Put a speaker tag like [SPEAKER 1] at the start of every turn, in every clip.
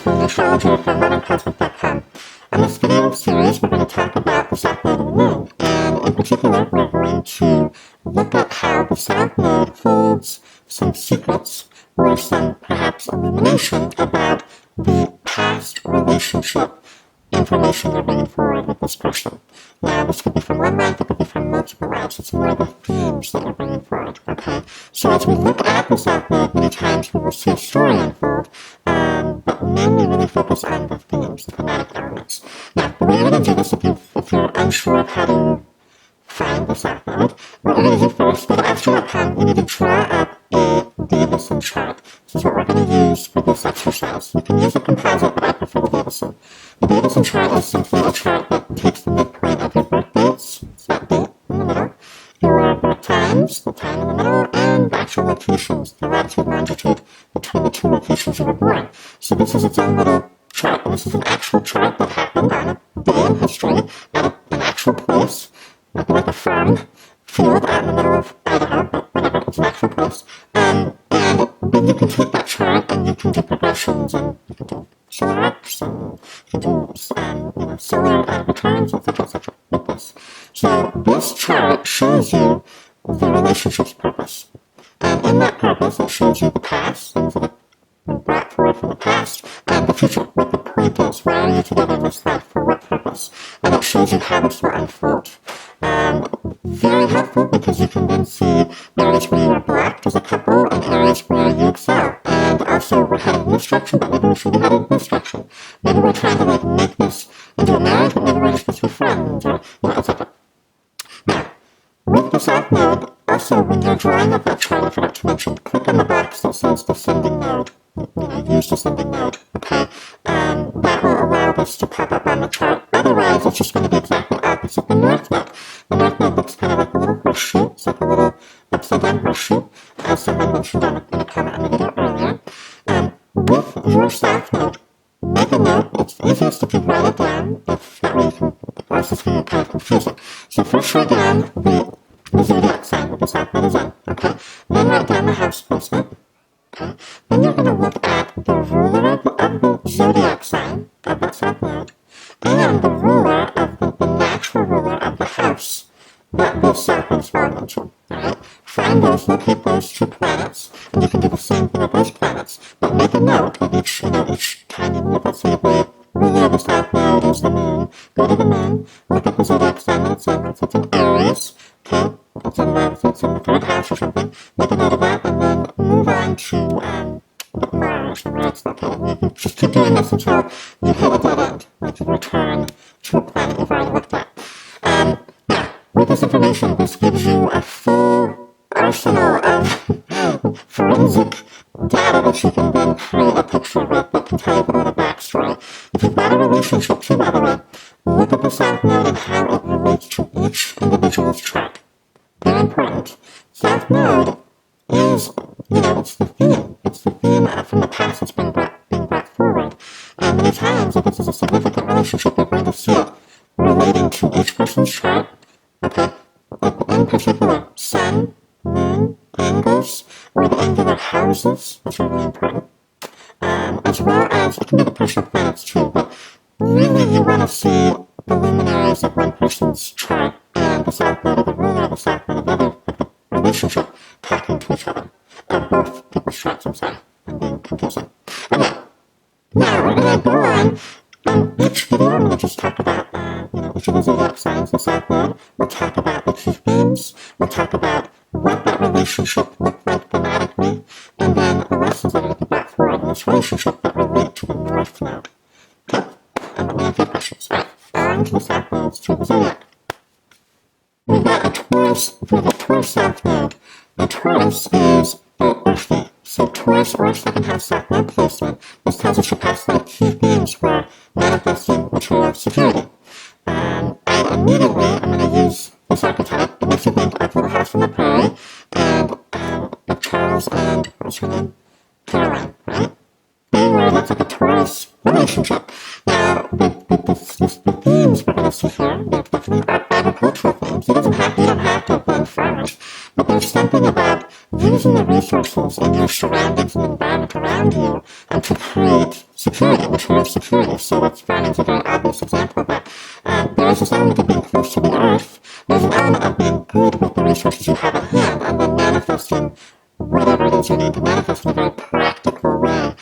[SPEAKER 1] from the astrology from modernCosmic.com. On this video series, we're going to talk about the South Node of the Moon, and in particular, we're going to look at how the South Node holds some secrets or some, perhaps, illumination about the past relationship information you're bringing forward with this person. Now, this could be from one life, it could be from multiple lives. It's more the themes that you're bringing forward, okay? So as we look at the South Node, many times we will see a story unfold, but mainly really focus on the themes, the thematic elements. Now, the way you're going to do this, if you're unsure of how to find the South Node, what we're going to do first, go to astro.com, you need to draw up a Davison chart. This is what we're going to use for this exercise. You can use a composite, but I prefer the Davison. The Davison chart is simply a chart that takes the midpoint of your birth dates, it's that date in the middle, your birth times, the time in the middle, and the actual locations, the latitude and longitude between the two locations you were born. So this is its own little chart, and this is an actual chart that happened on a day in history at an actual place, like a farm field out in the middle of Idaho, but whatever, it's an actual place. And then you can take that chart and you can do progressions, and you can do solar arcs, and you can do solar returns, etc., like this. So this chart shows you the relationship's purpose. And in that purpose, it shows you the past, things that have brought forward from the past, and the future, what the point is, why are you together in this life, for what purpose. And it shows you how this will unfold. Very helpful because you can then see areas where you are blocked as a couple and areas where you excel. And also, we're heading in this direction, but maybe we should be heading in this direction. Maybe we're trying to make this into a marriage, but maybe we're just supposed to be friends, or etc. Now, with the South Node, also when you're drawing up that chart, I forgot to mention, click on the box that says descending node. Use descending node, okay? That will allow this to pop up on the chart. Otherwise, it's just going to be exactly opposite the North Node. The North Node looks kind of like a little horseshoe. It's like a little upside-down horseshoe, as someone mentioned in a comment on the video earlier. With your South Node, make a note. It's easiest if you write it down, if that way you can, otherwise it's going to be kind of confusing. So first write down the zodiac sign that the South Node is in, okay? Then write down the house placement. Okay. Then you're going to look at the ruler of the zodiac sign of that South Node and the ruler of the natural ruler of the house that this South Node is falling into. Alright? Find those, locate those two planets, and you can do the same thing with those planets. But make a note of each time you look at, say, the ruler of the South Node is the moon. Go to the moon, look at the zodiac sign that it's in. If it's in Aries, okay? It's in the third house or something, make a note of that, and then move on to Mars, and that's located. You just keep doing this until you hit a dead end, like you return to a planet you've already looked at. Now, with this information, this gives you a full arsenal of forensic data that you can then create a picture with that can tell you a little backstory. If you've got a relationship too, by the way, look at the South Node and how it relates to each individual's chart. Very important. South Node is, it's the theme. It's the theme from the past that's being brought forward. And many times, if this is a significant relationship, you're going to see it relating to each person's chart, okay? In particular, sun, moon, angles, or the angular houses, which are really important. As well as, it can be the personal planets too, but really you want to see the luminaries of one person's chart and the South Node of the ruler, the South Node of the other, of the relationship, talking to each other. Both people's charts, I'm sorry, and being confusing. Okay, now we're going to go on each video. I'm going to just talk about, each of the zodiac signs, the South Node. We'll talk about the key themes. We'll talk about what that relationship looked like thematically, and then the lessons that are going to be brought forward in this relationship that relate to the North Node. Okay, and let me have your questions. All right, on to the South Nodes, to the zodiac. We've got a Taurus for the Taurus South Node. The Taurus is earthy. So Taurus or second house South Node placement, this tells us your past life key themes for manifesting material security. And immediately, I'm going to use this archetype. It makes you think of Little House on the Prairie and of Charles and, what's her name? Caroline, right? That's like a Taurus relationship. Now, with the themes we're going to see here, they're definitely agricultural themes. You don't have to blame farmers, but there's something about using the resources and your surroundings and environment around you and to create security, material security. So that's farming's a very obvious example of that. There's this element of being close to the earth. There's an element of being good with the resources you have at hand and then manifesting whatever it is you need to manifest in a very practical way.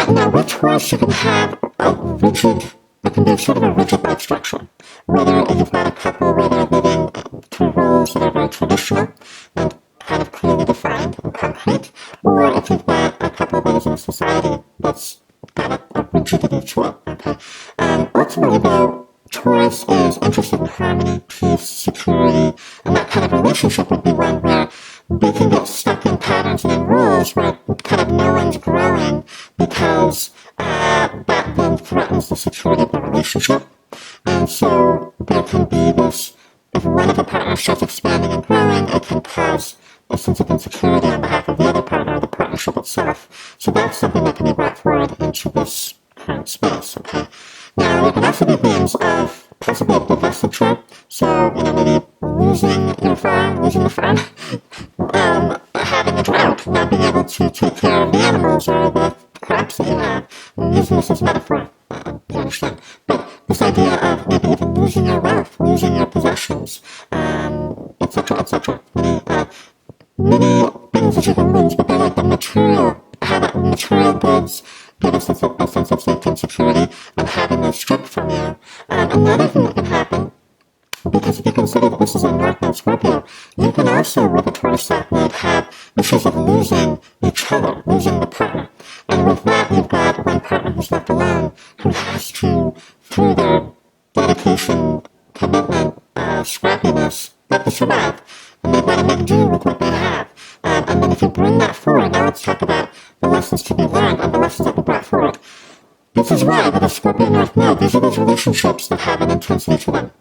[SPEAKER 1] Now, with Taurus, you can have a rigid, it can be sort of a rigid life structure. Whether you've got a couple where they're living through roles that are very traditional and kind of clearly defined and concrete, or if you've got a couple that is in a society that's got a rigidity to it. Okay? Ultimately, though, Taurus is interested in harmony, peace, security, and that kind of relationship would be one where they can get stuck in patterns and in roles where kind of no one's growing because that then threatens the security of the relationship. And so there can be this, if one of the partners starts expanding and growing, it can cause a sense of insecurity on behalf of the other partner or the partnership itself. So that's something that can be brought forward into this current space, okay? Now, there can also be themes of possibly a divestiture, so, maybe losing your farm, losing the farm, having a drought, not being able to take care of the animals or the crops that you have. I'm using this as a metaphor, you understand. But this idea of maybe even losing your wealth, losing your possessions, etc., etc. Many things that you can lose, but they're like the material goods give a sense of safety and security, and having those stripped from you. Another thing that can happen, because if you consider that this is a North Node Scorpio, you can also, with a Taurus South Node, have issues of losing each other, losing the partner. And with that, you've got one partner who's left alone, who has to, through their dedication, commitment, scrappiness, have to survive. And they've got to make do with what they have. And then if you bring that forward, now let's talk about the lessons to be learned and the lessons that were brought forward. This is why, with a Scorpio North Node, these are those relationships that have an intensity to them.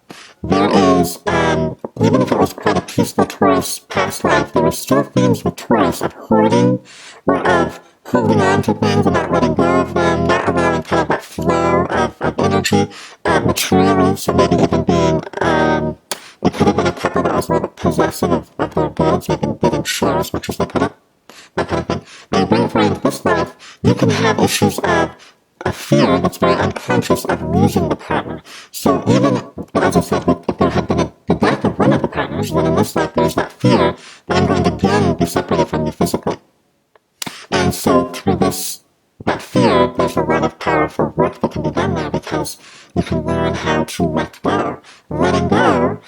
[SPEAKER 1] There is, even if it was quite a peaceful Taurus past life, there are still themes with Taurus of hoarding or of holding on to things and not letting go of them, not allowing kind of that flow of energy materially, so maybe even being, it could have been a couple that was a little bit possessive of their goods, maybe they didn't share as much as they could have, that kind of thing. Now, you bring it forward into this life, you can have issues of a fear that's very unconscious of losing the partner. So even, as I said, if there had been the death of one of the partners, then in this life there's that fear that I'm going to again be separated from you physically. And so through that fear, there's a lot of powerful work that can be done there because you can learn how to let go. Letting go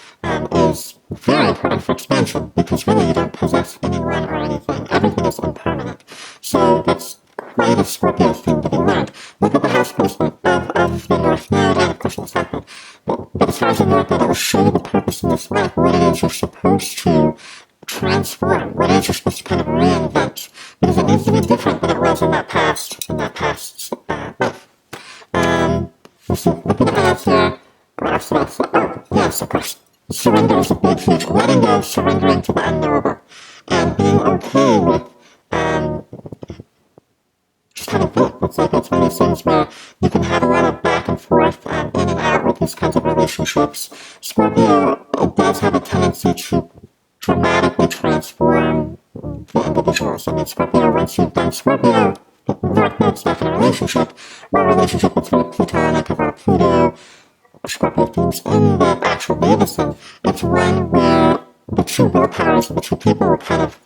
[SPEAKER 1] is very important for expansion because really you don't possess anyone or anything. Everything is impermanent. So that's quite a Scorpio thing to be learned. Look at the house placement of the North Node and of course the South Node. But as far as the North Node, it will show you the purpose in this life, what it is you're supposed to transform, what it is you're supposed to kind of reinvent, because it needs to be different than it was in that past life. You see, look at the odds here. Yes, of course. Surrender is a big, huge letting go, surrendering to the unknowable, and being okay with just kind of book. It's one of those things where you can have a lot of back and forth in and out with these kinds of relationships. Scorpio does have a tendency to dramatically transform the individuals. I mean, Scorpio, once you've done Scorpio, North Node stuff in a relationship, or a relationship that's very Plutonic, or Pluto, Scorpio themes in the actual Mavis, it's one where the two willpowers of the two people are kind of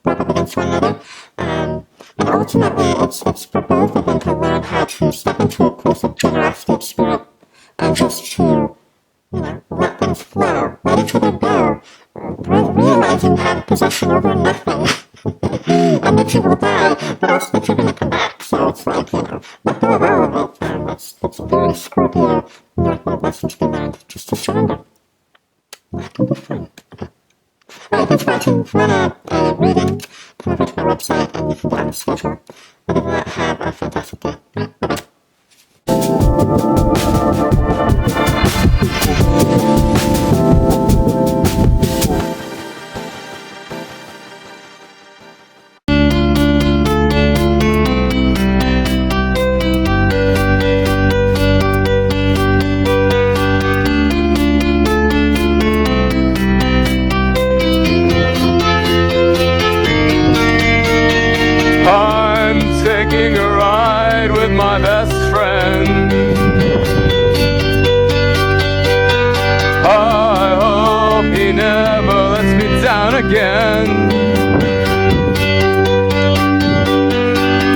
[SPEAKER 1] rub up against one another. And ultimately, it's for both of them to learn how to step into a place of generosity of spirit and just to, let things flow, let each other go, realizing you have possession over nothing. And that you will die, but also that you're going to come back. So it's like, let go of all of it. And that's very Scorpio, North Node lesson to be learned, just to surrender. That can be fun. Okay. Alright, thanks for watching. If you want a reading, come over to my website and you can get on the schedule. Other than that, have a fantastic day. Bye-bye.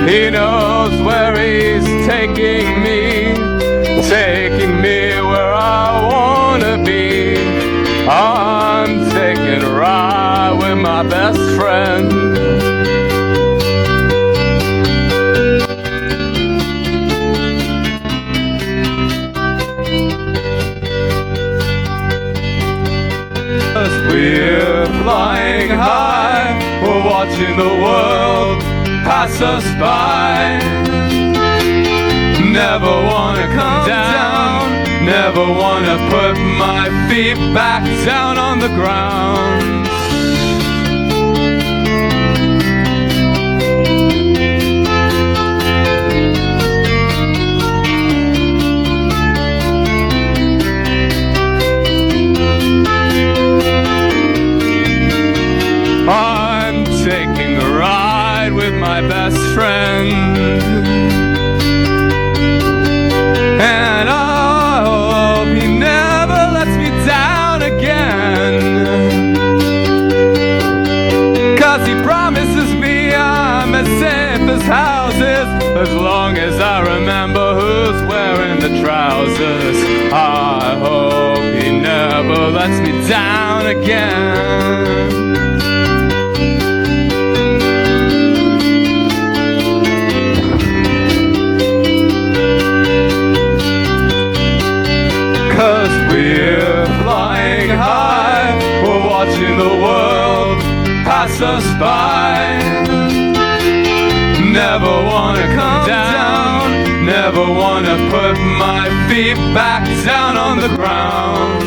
[SPEAKER 2] He knows where he's taking me where I wanna be. I'm taking a ride with my best friend. We're flying high, we're watching the world pass us by. Never wanna come down, never wanna put my feet back down on the ground. I'm taking a ride with my best friend, and I hope he never lets me down again, 'cause he promises me I'm as safe as houses, as long as I remember who's wearing the trousers. I hope he never lets me down again. 'Cause we're flying high, we're watching the world pass us by. Never wanna come down, never wanna put my feet back down on the ground.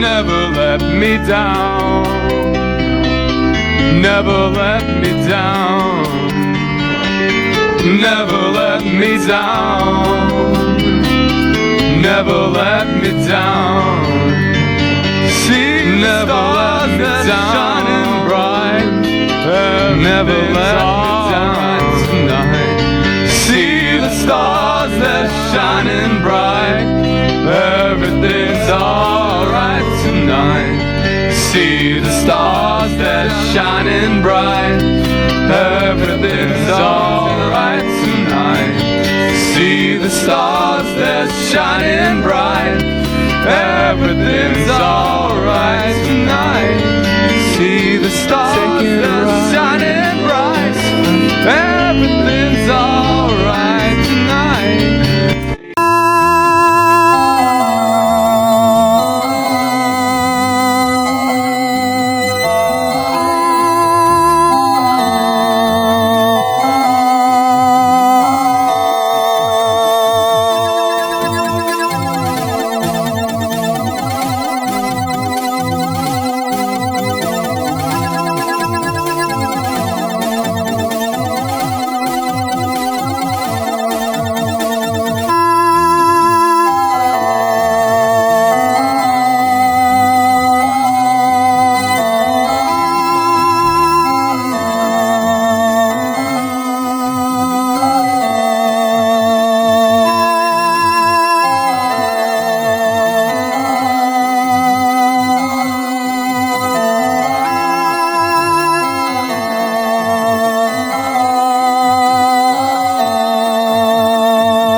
[SPEAKER 2] Never let me down, never let me down, never let me down, never let me down. See, never let me down, shining bright, never let me down tonight. See the stars, they're shining bright, everything's alright tonight. See the stars, they're shining bright, everything's alright tonight. See the stars, they're shining bright, everything's alright tonight. See the stars, they're shining bright, everything's